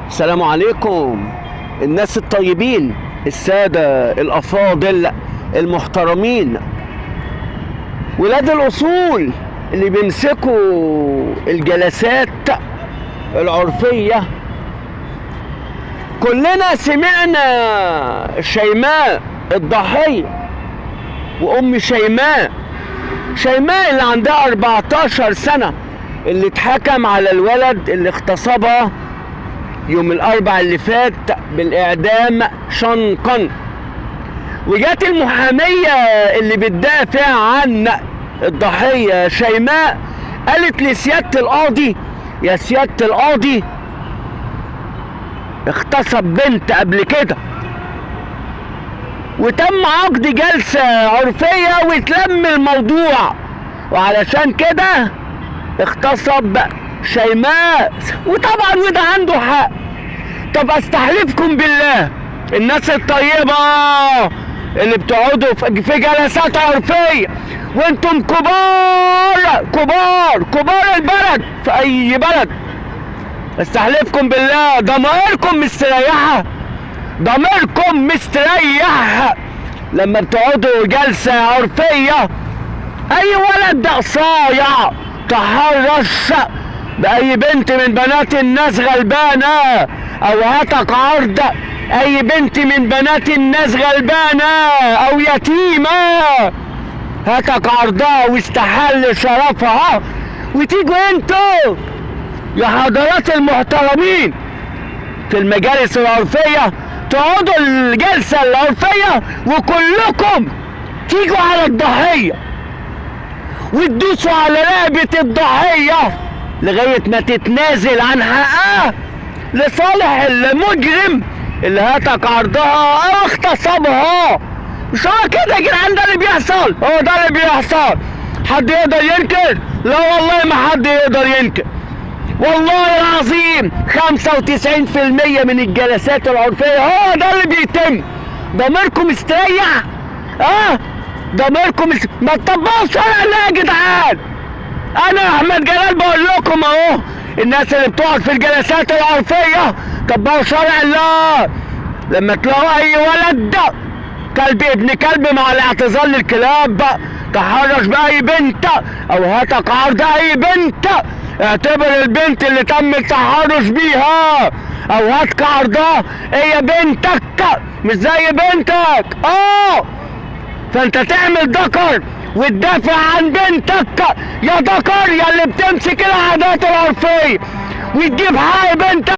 السلام عليكم الناس الطيبين، السادة الأفاضل المحترمين، ولاد الأصول اللي بيمسكوا الجلسات العرفية. كلنا سمعنا شيماء الضحية وأم شيماء اللي عندها 14 سنة، اللي اتحكم على الولد اللي اغتصبها يوم الأربع اللي فات بالإعدام شنقا. وجات المحامية اللي بتدافع عن الضحية شيماء قالت لسيادة القاضي: يا سيادة القاضي، اغتصب بنت قبل كده وتم عقد جلسة عرفية واتلم الموضوع، وعلشان كده اغتصب شيماء. وطبعا وده عنده حق. طب استحلفكم بالله الناس الطيبة اللي بتقعدوا في جلسات عرفية وانتم كبار البلد في اي بلد، استحلفكم بالله ضمائركم مستريح لما بتقعدوا جلسة عرفية. اي ولد قصايع تحرش بأي بنت من بنات الناس غلبانة أو هاتك عرض أي بنت من بنات الناس غلبانة أو يتيمة، هاتك عرضها واستحل شرفها، وتيجوا انتوا يا حضرات المحترمين في المجالس العرفية تقعدوا الجلسة العرفية وكلكم تيجوا على الضحية وتدوسوا على رقبة الضحية لغاية ما تتنازل عن حقها لصالح المجرم اللي هاتك عرضها او اغتصبها. مش هو كده يا جدعان؟ ده اللي بيحصل، هو ده اللي بيحصل. حد يقدر ينكر؟ لا والله ما حد يقدر ينكر. والله العظيم 95% من الجلسات العرفية هو ده اللي بيتم. ضميركم استريح؟ ضميركم ما تطبقوا شرع الله يا جدعان. انا احمد جلال بقول لكم اهو، الناس اللي بتقعد في الجلسات العرفية طبقوا شرع الله. لما تلاقوا اي ولد كلب ابن كلب مع الاعتذار للكلاب تحرش باي بنت او هاتك عرض اي بنت، اعتبر البنت اللي تم التحرش بيها او هاتك عرضها هي بنتك مش زي بنتك. فانت تعمل ذكر وتدافع عن بنتك يا ذكر، يا اللي بتمسك العادات العرفية وتجيب حق بنتك.